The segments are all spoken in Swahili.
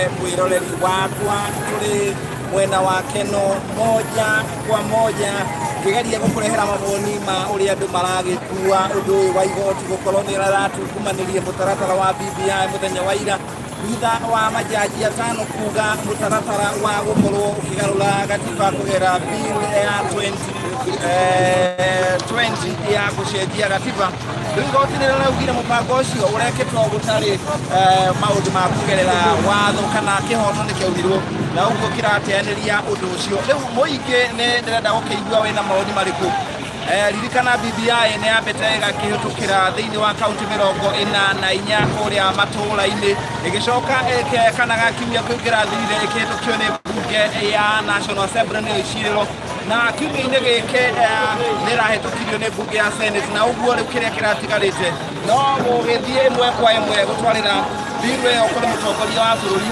mwiroreri wakwa turi mwena wa Keno moja kwa moja kigeria gukurehera mawoni ma uri andu maragikua undu wa igoti gukorwo ni raratukumanirie mutaratara wa BBI muthenya wa ira thutha wa majaji atano kuga mutaratara wa gukorwo ukigarura gatiba kugera bill ya 2020 ya gucenjia gatiba. Igoti ni riraugire mubango ucio ureketwo gutari maundu ma kugerera watho kana kihoto ni kiaurirwo na uguo kirateaniria undu ucio. Riu muingi ni ndirenda gukiigua wina maoni mariku ririkana BBI ni ambete gakihutukira thiini wa kaunti 44 kuria matura-ini igicoka kana gakimia kuingira thirire ikihutukio ni bunge ya National Assembly ni iciriro na kiumia-ini giki nirahetũkirio ni bunge ya Senate na uguo riu kiria kiratigarite no gugithie imwe kwa imwe gutwarira bill iyo kuri mutongoria wa bururi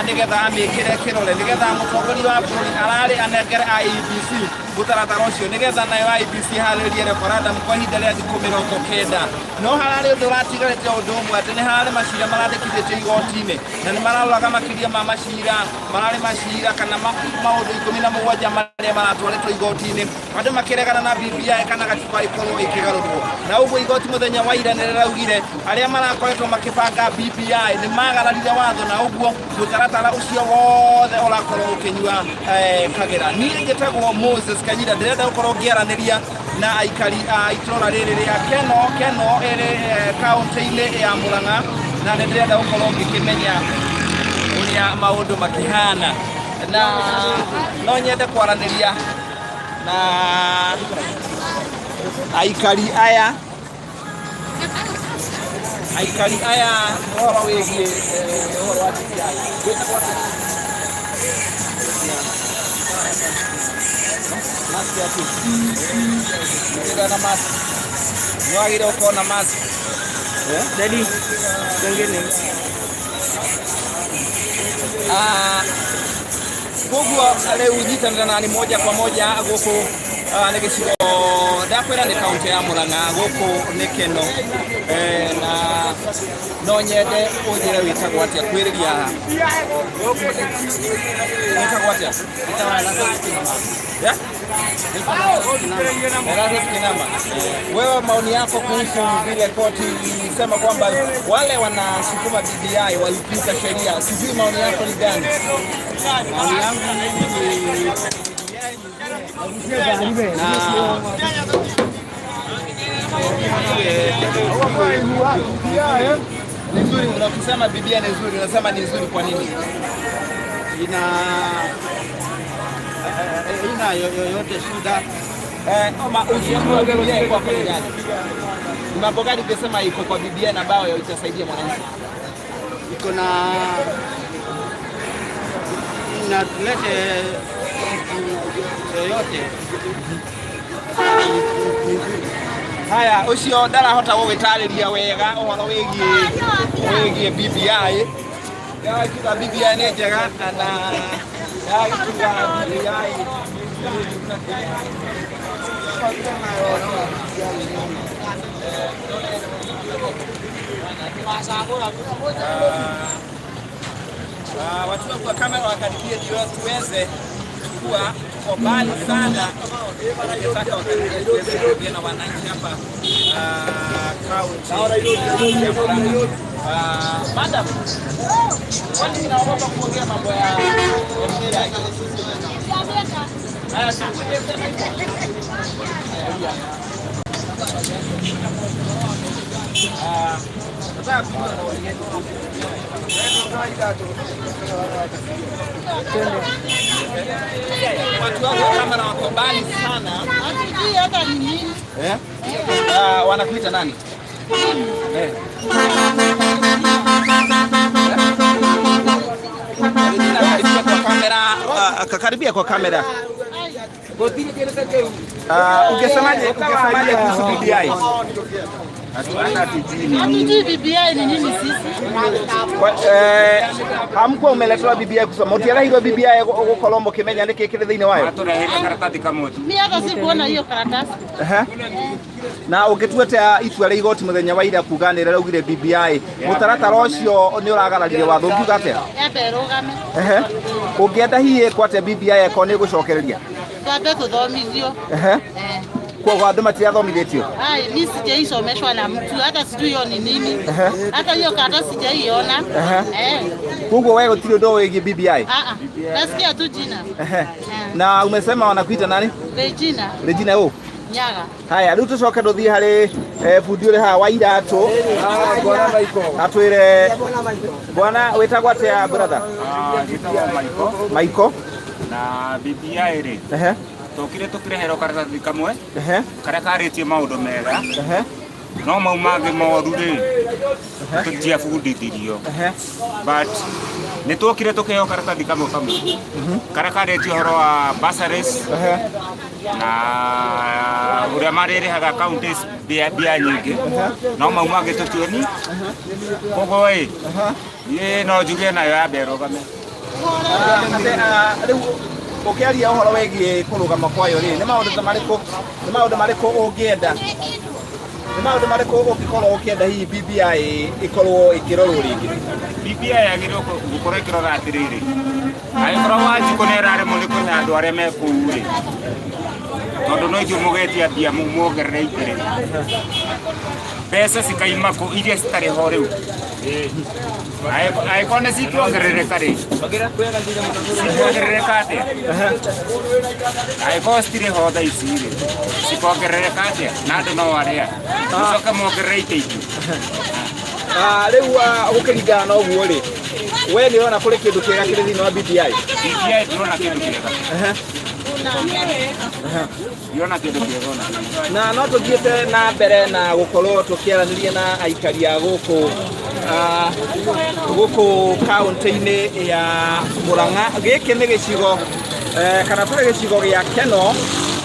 nigetha amikire kirore nigetha mutongoria wa bururi arari anengere IEBC mutaratara ucio nigetha nayo IEBC haririe referendum kwa ihinda ria thikũ 90 no harari undu uratigarite undu umwe ati ni harari macira marandikithĩtio igoti-ini na ni mararoraga makiria ma macira marari macira kana maundu 17 maria maratwarĩtwo igoti-ini andu makiregana na BBI kana gatiba ikorwo ikigarũrwo na uguo igoti muthenya wa ira ni riraugire aria marakoretwo makibanga BBI ni magararire watho na uguo mutaratara ucio wothe urakorwo ukinyua kagera. Ni njĩtagwo Moses Kanyira ndirenda gukorwo ngiaraniria na aikari a itora riri ria Keno iri kaunti-ini ya Murang'a na ndirenda gukorwo ngikimenya uria maundu makihana na no nyende kwaraniria na aikari aya uhoro wigie uhoro wa BBI mask ya tu ndio na mask niwagire uko na mask daddy ngene kugwa leo ujitanana ni moja kwa moja guku ni gicigo ndakwira ni kaunti ya Murang'a guku ni Keno na no nyende unjire witagwo atia kwiriria witagwo atia wewe maoni yako kuhusu vile koti ilisema kwamba wale wanasukuma BBI walikiuka sheria, sijui maoni yako ni gani? Maoni yangu ni nzuri. Unakisema BBI ni nzuri, unasema ni nzuri kwa nini? Ina yoyote shida ama ushuru wa BBI kwa kweli gani? Mambo gani ukisema iko kwa BBI na bao itasaidia mwananchi? Iko na inalete yoyote. Haya ucio ndarahota gugitariria wega uhoro wigie BBI ya kiba BBI ni njega na ya kiba BBI watu wa kamera wakaribie ndio tuweze kuwa kwa mbali sana nataka wakaribie tuweze na wananchi hapa kaunti madam wani ninaomba kuongea mambo ya sheria watu wa kamera wako mbali sana. Hata ni nini? Wanakuita nani? Karibia kwa kamera. Ungesemaje kuhusu BBI? Hatujui BBI ni nini sisi. Hamkuwa umeletewa BBI kusoma. Utiarahirwo BBI gukorwo kimenya niki kiri thiini wayo. Mimi hata sikuona hiyo karatasi. Na ukituetea itua ria igoti muthenya wa ira kuganira raugire BBI mutaratara ucio ni uragararire watho ngiuga atia? Rugame. Ungienda hihi kwate BBI eko ni gucokereria? Twambe tuthomithio. Kwa andu matirathomithitio. Mimi sijaisomeshwa na mtu hata sijui hiyo ni nini. Hata hiyo karatasi sijaiona. Hugo wewe gutiri ndo wigi BBI? Nasikia tu jina. Na umesema wanakuita nani? Regina. Regina who? Nyaga. Haya riu tucoke nduthie hari bundi uri ha wa iratu. Bwana Maiko. Atwire bwana wetagwo atia brother? Gitagwo Maiko. Maiko. Na BBI ri. Tokire tukirehero karatathi kamwe. Karia karitie maundu mega. No maumange moru ri. Tutiabundithirio. But ni twokire tukiheo karatathi kamwe. Karia karitie horo wa bursaries. Na uria marirehaga counties bia nyingi. No maumange tutuoni. Kogo ye no njuge nayo ya Berogame. Ukiaria uhoro wegie kurugama kwayo ri ni maundu mariku ungienda ukikorwo ukienda hihi BBI ikorwo ikirorwo ringi? BBI yagirwo gukorwo ikirora atiriri aikorwo wanjiko ni raremwo ni kunya andu aria me kuu ri tondu no ithuĩ mugetia mbia muongerereire mbeca cikaima ku iria citari ho riu aikorwo nĩ cikiongerereka rĩ cikiongerereka atia aikorwo citirĩ ho thaa ici rĩ cikongerereka atia na andũ no arĩa mũcoke muongerere iteithio. Riu gũkĩringana na ũguo rĩ we nĩ ũrona kũrĩ kĩndũ kĩega kĩrĩ thĩinĩ wa BBI? BBI ndĩrona kĩndũ kĩega. Yona kĩndũ kĩega ona. Na no tũthiĩte na mbere na gũkorwo tũkĩaranĩria na aikari a gũkũ kaunti-inĩ ya Murang'a. Gĩkĩ nĩ gĩcigo kana tũrĩ gĩcigo gĩa Keno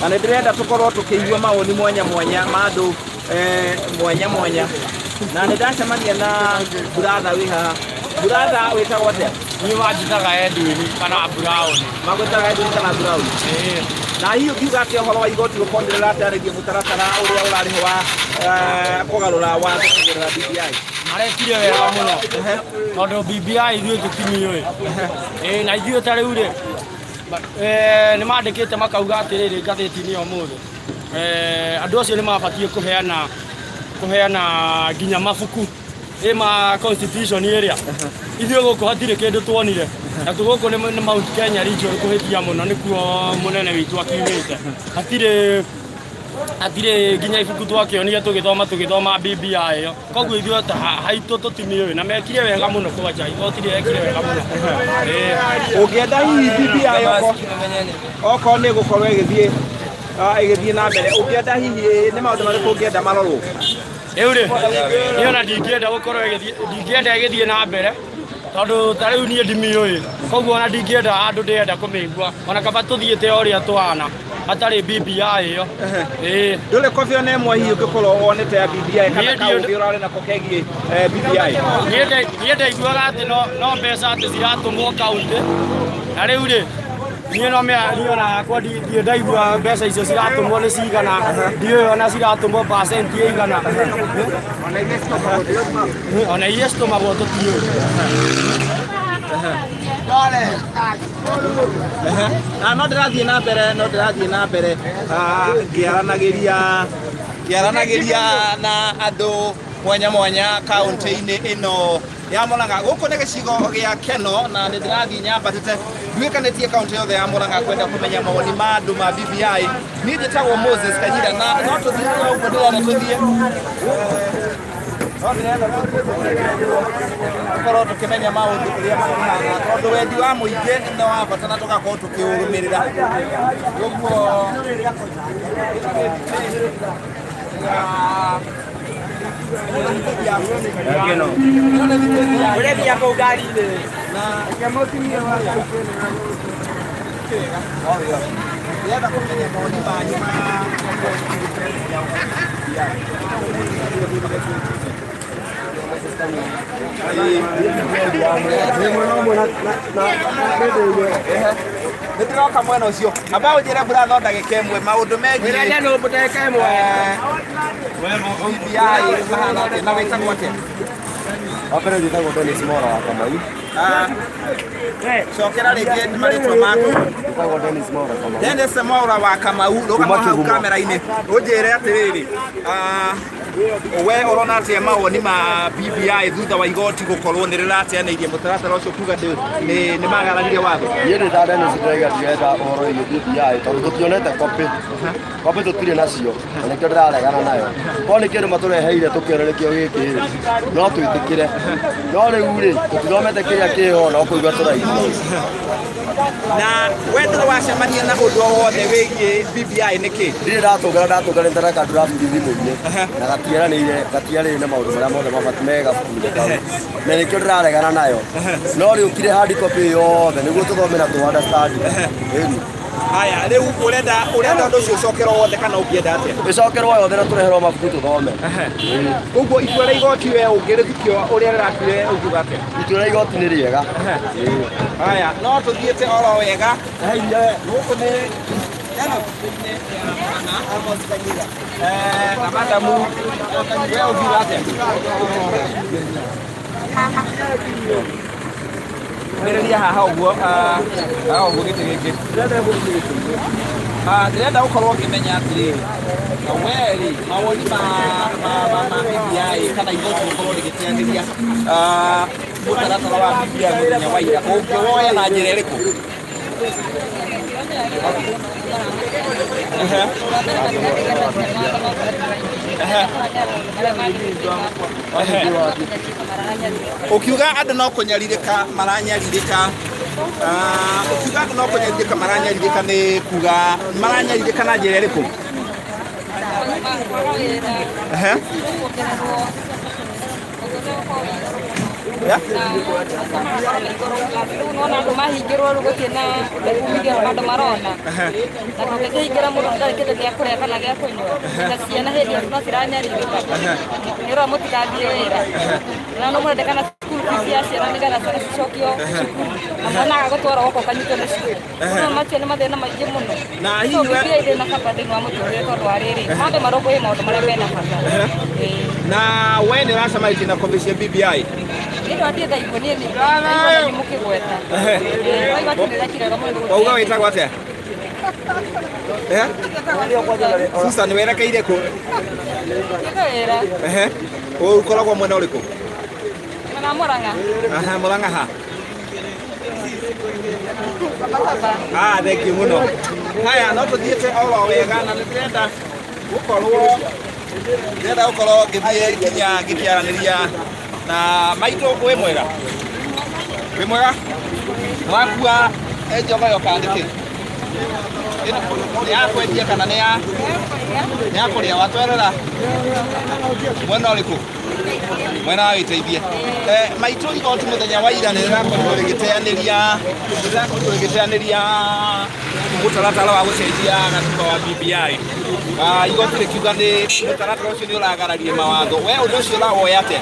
na nĩ ndĩrenda tũkorwo tũkĩigua mawoni mwanya mwanya ma andũ mwanya mwanya na nĩ ndacemania na brother wĩ haha. Brother wĩtagwo atĩa? Niĩ wanjĩtaga Edwin kana Brown. Magwĩtaga Edwin kana Brown? Na hiyo kiuga atĩa ũhoro wa igoti gũkorwo ndĩrĩratarĩria mũtaratara ũrĩa ũrarĩ ho wa kũgarũra watho kũgerera BBI? Marekire wega mũno tondũ BBI ithuĩ tũtimiũĩ. Na ithuĩ ta rĩu rĩ nĩ mandĩkĩte makauga atĩrĩrĩ ngathĩti-inĩ ũmũthĩ andũ acio nĩ mabatiĩ kũheana nginya mabuku ma constitution ĩrĩa ithuĩ gũkũ hatirĩ kĩndũ tuonire na gũkũ nĩ Mount Kenya region kũhĩtia mũno nĩkuo mũnene witũ akiumĩte hatirĩ nginya ibuku twakĩonire tũgĩthoma BBI ĩyo koguo ithuĩ haitũ tũtimĩũĩ na mekire wega mũno kwanja igoti rĩekire wega mũno. Ũngĩenda hihi BBI okorwo nĩ gũkorwo ĩgĩthiĩ na mbere ũngĩenda hihi nĩ maũndũ marĩkũ ũngĩenda marorwo? Rĩu rĩ niĩ ona ndingĩenda gũkorwo ĩgĩthiĩ na mbere tondũ ta rĩu niĩ ndimĩũĩ koguo ona ndingĩenda handũ ndĩenda kũmĩigua ona kaba tũthiĩte o ũrĩa tũhana hatarĩ BBI ĩyo. Ndũrĩ kobi ona ĩmwe hihi ũngĩkorwo wonete ya BBI kana kaũndũ ũrarĩ nako kegiĩ BBI? Niĩ ndaiguaga atĩ no mbeca atĩ ciratũmwo kaũntĩ na rĩu rĩ niĩ no ona yakwa ndiĩ ndaigua mbeca icio ciratũmwo nĩ cigana ndiũĩ ona ciratũmwo percent ĩigana ona iria citũmagwo tũtiũĩ. No ndĩrathiĩ na mbere ngĩaranagĩria na andũ mwanya mwanya kaunti-inĩ ĩno ya Murang'a. Gũkũ nĩ gĩcigo gĩa Keno na nĩ ndĩrathiĩ nyambatĩte nduĩkanĩtie kaunti yothe ya Murang'a kwenda kũmenya mawoni ma andũ ma BBI. Niĩ njĩtagwo Moses Kanyira na no tũthiĩ ũguo ndĩrenda tũthiĩ korwo tũkĩmenya maũndũ ũrĩa mahana tondũ wendi wa mũingĩ nĩ wa bata na tũgakorwo tũkĩũrũmĩrĩra. Ũguo Ũrethia kũu ngari-inĩ ndĩrenda kũmenya mawoni manyu Nĩtũroka mwena ũcio amba ũnjĩre brother ndagĩka ĩmwe maũndũ megiĩ BBI mahana atĩa na wĩtagwo atĩa? Wambere njĩtagwo Dennis Mora wa Kamau. Cokera rĩngĩ marĩtwa maku. Njĩtagwo Dennis Mora Kamau. Dennis Mora wa Kamau, rũgama hau kamera-inĩ ũnjĩre atĩrĩrĩ, we ũrona atĩa mawoni ma BBI thutha wa igoti gũkorwo nĩ rĩrateanĩirie mũtaratara ũcio kuga nĩ magararirie watho? Niĩ ndĩ ta Dennis ndĩraiga ndirenda ũhoro wĩgiĩ BBI tondũ tũtionete kopi tũtirĩ nacio na nĩkĩo ndĩraregana nayo. Korwo nĩ kĩndũ matũreheire tũkĩone nĩkĩo gĩkĩ no twĩtĩkĩre, no rĩu-rĩ tũtiromete kĩrĩa kĩho no kũigua tũraigua. Na we ndũrĩ wacemania na ũndũ o wothe wĩgiĩ BBI nĩkĩ? Ndirĩ ndatũnganĩte ndareka draft thimũ-inĩ na gatiarĩ na maũndũ marĩa mothe mabati mega buku-inĩ kau na nĩkĩo ndĩraregana nayo, no rĩu ũkire hard copy yothe nĩguo tũthome na tũ understand. Haya, rĩu ũrenda ũndũ ũcio ũcokerwo wothe kana ũngĩenda atĩa? Ĩcokerwo yothe na tũreherwo mabuku tũthome. Ũguo itua rĩa igoti we ũngĩrĩthikio ũrĩa rĩratuire ũngiuga atĩa? Itua rĩa igoti nĩ rĩega. Haya, no tũthiĩte oro wega. Gũkũ nĩ na madamu we ũngiuga atĩa? Ndĩrĩria haha ũguo gĩtĩ gĩkĩ ndĩrenda gũkorwo ngĩmenya atĩrĩrĩ, we-rĩ mawoni ma BBI kana igoti gũkorwo rĩgĩteanĩria mũtaratara wa BBI mũthenya wa ira ũngĩwoya na njĩra ĩrĩkũ? Ukiuga andũ no kũnyarirĩka maranyarirĩka, ukiuga andũ no kũnyarirĩka maranyarirĩka nĩ kuga maranyarirĩka na njĩra ĩrĩkũ? Nona andũ mahingĩrwo rĩu gũtirĩ na umithio andũ marona na tũngĩkĩhingĩra mũndũ ndarĩ kĩndũ gĩa kũrĩa kana gĩa kũnyua na ciana hĩndĩ ĩyo no ciranyarirĩka nĩ ũrona mũtigathiĩ wĩra na no mũrendekana cukuru fees ya ciana nĩgetha ciana cicokio cukuru na mwana agagũtwara gũkũ kanyitwo nĩ cukuru. No macio nĩ mathĩna maingĩ mũno. Na hihi we ndĩ na bata thĩinĩ wa mũtũrĩre tondũ wa rĩrĩ mandũ marũmbũiye maũndũ marĩa mena bata. Na we nĩ ũracemanirie na kobi cia BBI? Wauga wĩtagwo atĩa? Susan werekeire kũ? Ũkoragwo mwena ũrĩkũ? Mwena Mũrang'a. Mũrang'a ha? Thengiũ mũno. Haya, no tũthiĩte oro wega na nĩndĩrenda gũkorwo ngĩthiĩ nginya ngĩkĩaranĩria na maitũ. Wĩ mwega? Wĩ mwega? Wakua njoga yoka ndĩkĩ? Nĩ ya kwendia kana nĩ ya kũrĩa? Watwerera mwena ũrĩkũ? Mwena wa Gĩteithie. Maitũ igoti mũthenya wa ira nĩ rĩrakorirwo rĩgĩteanĩria mũtaratara wa gũcenjia gatiba wa BBI. Igoti rĩkiuga nĩ mũtaratara ũcio nĩ ũragararie mawatho. We ũndũ ũcio ũrawoya atĩa?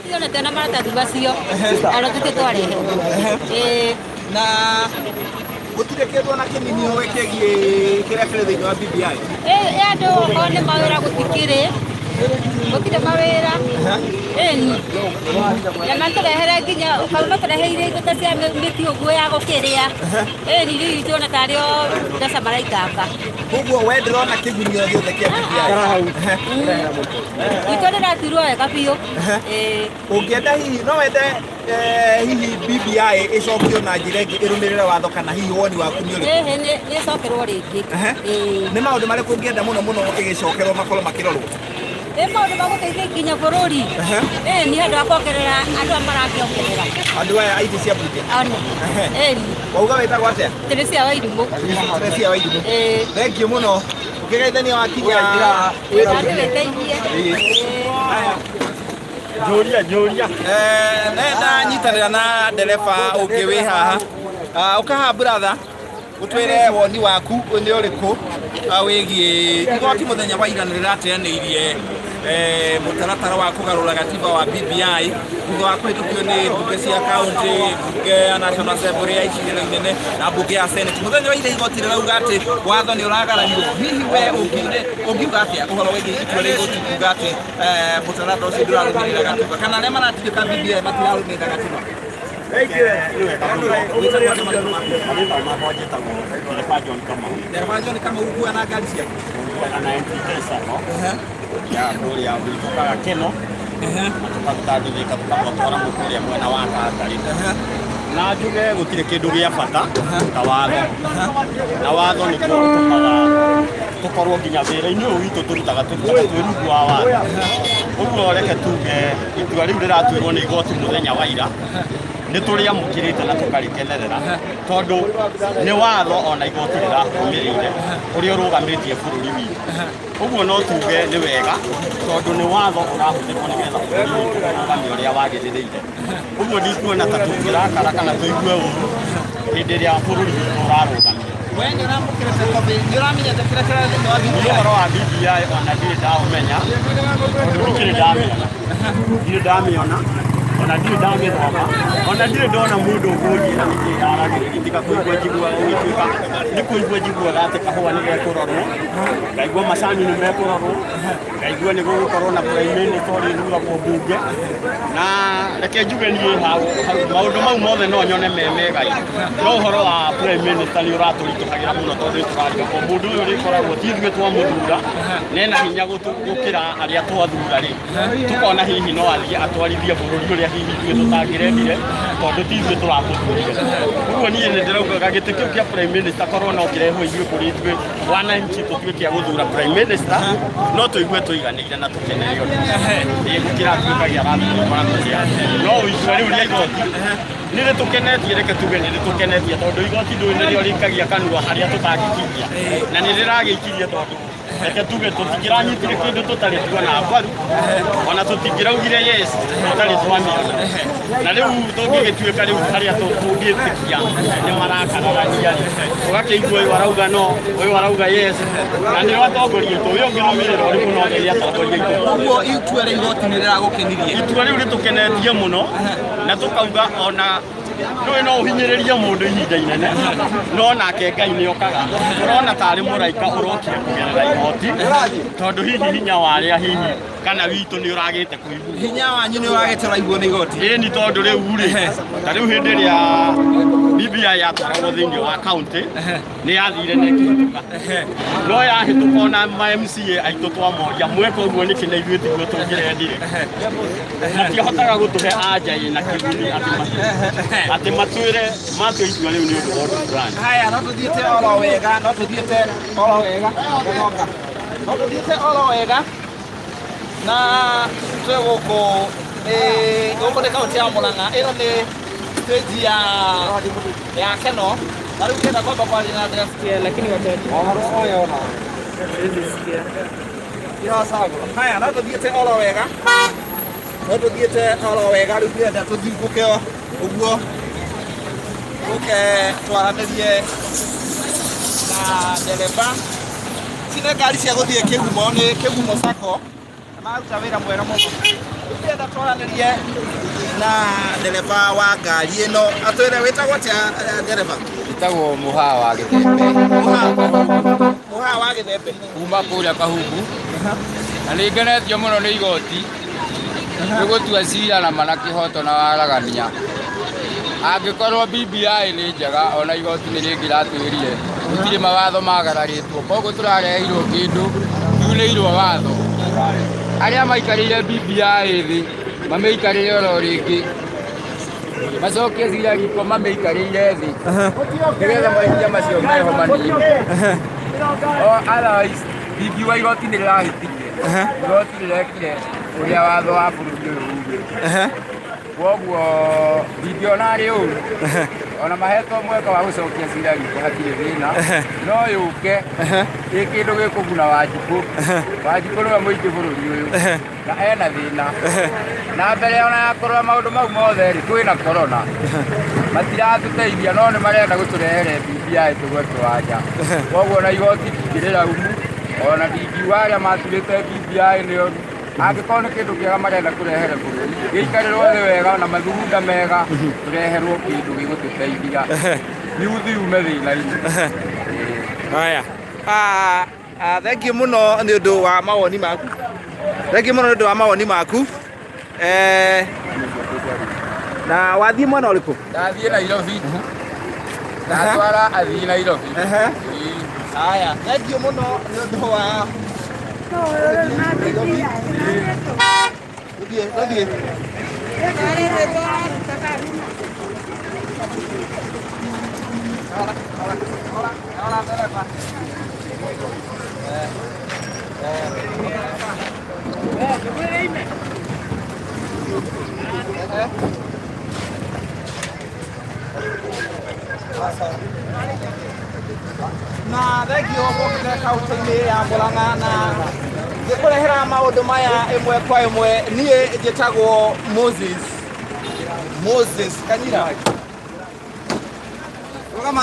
Tutionete na maratathi macio ona tũtitwarehe na gũtirĩ kĩndũ na kĩnini ũĩ kĩgiĩ kĩrĩa kĩrĩ thĩinĩ wa BBI? Andũ o nĩ mawĩra gũtikĩrĩ, gũtirĩ mawĩra ĩni na matũrehere nginya matũreheire indo ta cia mĩtĩ ũguo ya gũkĩrĩa ĩni rĩu itũona tarĩ o mbeca maraitanga. Koguo we ndĩrona kĩgunio gĩothe kĩa BBI itũ ndĩraturwo wega biũ. Ũngĩenda hihi no wende hihi BBI ĩcokio na njĩra ĩngĩ ĩrũmĩrĩre watho kana hihi woni waku nĩ ũrĩkũ? Nĩ ĩcokerwo rĩngĩ. Nĩ maũndũ marĩkũ ũngĩenda mũno ĩgĩcokerwo makorwo makĩrorwo? Nĩ maũndũ ma gũteithia nginya bũrũri nĩ andũ a kuongerera andũ a marakĩongerera andũ aya aitĩ cia mbunge. Wauga wĩtagwo atĩa? Teresia wa Irimũ. Teresia wa Irimũ. Thengiũ mũno ũkĩgeithania wakinya Njũria nenda nyitanĩra na ndereba ũngĩ wĩ haha. Ũka haha brother, utwire woni waku ni uriku wigie igoti muthenya wa ira nirirateaneirie mutaratara wa kugarura gatiba wa BBI thutha wa kuhitukio ni mbunge cia kaunti, mbunge ya National Assembly ya icindano inene na mbunge ya Senate. Muthenya wa ira igoti rirauga ati watho ni uragaranirwo. Hihi we ungiuga atia uhoro wigie itua ria igoti kuga ati mutaratara ucio ndurarumirira gatiba kana aria maratindika BBI matirarumirira gatiba? Dereva John kama ukuwa na gari cia anaendeleza ya ndori ya kutoka Keno tukatandika tukatwara mukuria mwena wa Katari na njuge gutire kindu gia bata ta watho na watho ni tukorwo nginya wira-ini uyu witu turutaga twirungu wa watho uguo reke tuge itua riu riratwirwo ni igoti muthenya wa ira ni turia mukirite na tukarikenerera tondu ni watho ona igoti rirakumirire uria urugamitie bururi witu uguo no tuge ni wega tondu ni watho urahuthikwo nigetha urugami uria wagirireire uguo ndikuona ta tungirakara kana tuigue uru hindi ria bururi witu urarugamia wengi uramukirite kobe ndiramenya tekira thini wa BBI uhoro wa BBI ona ndiri ndaumenya tondu ndikiri ndamiona ona ndio ndamethoma ona ndio ndona mundu ugunjira nikiraragirira ndikakuigua njigua ugituika nikuigua njigua gate kahua ni gekurorwo ngaigua macani ni mekurorwo ngaigua ni gugukorwo na prime minister ruga mbunge na reke njuge ni hau maundu mau mothe no nyone memegai no uhoro wa prime minister ni uraturitukagira muno tondu turariga mundu uyu ri koragwo tithwe twa muthura nena hinya gukira aria twathura ri tukona hihi no athie atwarithie bururi uria hihi twe tutangirendire tondu tithwe turamuthurire uguo nie ni ndirauga giti kiu kia prime minister korwo no kirehwo ithuĩ kuri ithuĩ wananchi tutuike guthura prime minister no tuigue tuiganire na tukenerio ni gukira tuikagia rathura maramuria no itua riu ria igoti ni ritukenetie reke tuge ni ritukenetie tondu igoti ndui nirio rikagia kanua haria tutagikiria na ni riragikiria tondu reke tuge tutingiranyitire kindu tutari tuona mbaru ona tutingiraugire yes tutari twamiona na riu tungigituika riu haria tungitikia ni marakararania ugakeigua uyu arauga no uyu arauga yes na ni watongoria itu uyu ngirumirira uri muno iria atongoria itu uguo itua ria igoti ni riragukenirie itua riu ritukenetie muno na tukauga ona ndui no uhinyiriria mundu ihinda inene no nake Ngai ni okaga urona tari muraika urokire kugerera igoti tondu hihi hinya waria hihi kana witu ni uragite kuigua hinya wanyu ni uragite raiguo ni igoti ni tondu riu ri ta riu hindi ria BBI yatwaragwo thiini wa county ni yathire nekihituka no yahituka na MCA aitu twamoria mweko uguo ni kina ithuĩ tiguo tungirendire matihotaga gutuhe anja ina kiguni ati matwire matwe itua riu ni undu wa fulani haya no tuthiete oro wega no tuthiete oro wega no tuthiete oro wega na twe guku ni kaunti ya Murang'a ino ni stage ya Keno na riu kenda kwamba kwa jina ndasikia lakini watete haya no tuthiete oro wega no tuthiete oro wega riu ndenda tuthinguke uguo twaranirie na ndereba cine ngari cia guthie kigumo sako na maruta wira mwega muno ndenda twaranirie na ndereba wa ngari ino atwire witagwo atia ndereba itagwo muhaa wa githembe muhaa wa githembe kuma kuria kahumbu na ningenetio muno ni igoti ni gutua cira na mana kihoto na waragania angikorwo BBI ni njega ona igoti ni ringiratuirire gutire mawatho magararitwo koguo turareheirwo kindu kiunirwo watho aria maikarire BBI thi mameikarire oro ringi macokie cira giko mameikarire thi nigetha maingia macio meho manini otherwise BBI igoti ni rirahitirie igoti rirekire uria watho wa bururi uyu ugite koguo ndingiona arĩ ũru ona mahetwo mweka wa gucokia cira gitu hatirĩ thĩna no yũke ĩ kĩndũ gĩkũguna Wanjikũ nĩwe mũingĩ bũrũri ũyũ na ena thĩna na mbere ona ya kũrora maũndũ mau mothe rĩ kwĩna korona matiratũteithia no nĩ marenda gũtũrehere BBI tũgwe kĩwanja koguo na igoti ndingĩrĩra umu ona ndingiuga arĩa maturĩte BBI nĩo angĩkorwo nĩ kĩndũ kĩega marenda kũrehere bũrũri gĩikarĩrwo thĩ wega na mathugunda mega tũreherwo kĩndũ gĩgũtũteithia youth yume thĩna-inĩ. Haya. Thank you muno nĩ ũndũ wa mawoni maku. Thank you muno nĩ ũndũ wa mawoni maku. Na wathiĩ mwena ũrĩkũ? Ndathiĩ Nairobi. Ndatwara athii Nairobi. Haya, thank you muno nĩ ũndũ wa na thengio gũkĩra kaunti-inĩ ya Mũrang'a na ngĩkũrehera maũndũ maya ĩmwe kwa ĩmwe niĩ njĩtagwo Moses Kanyira. Rogama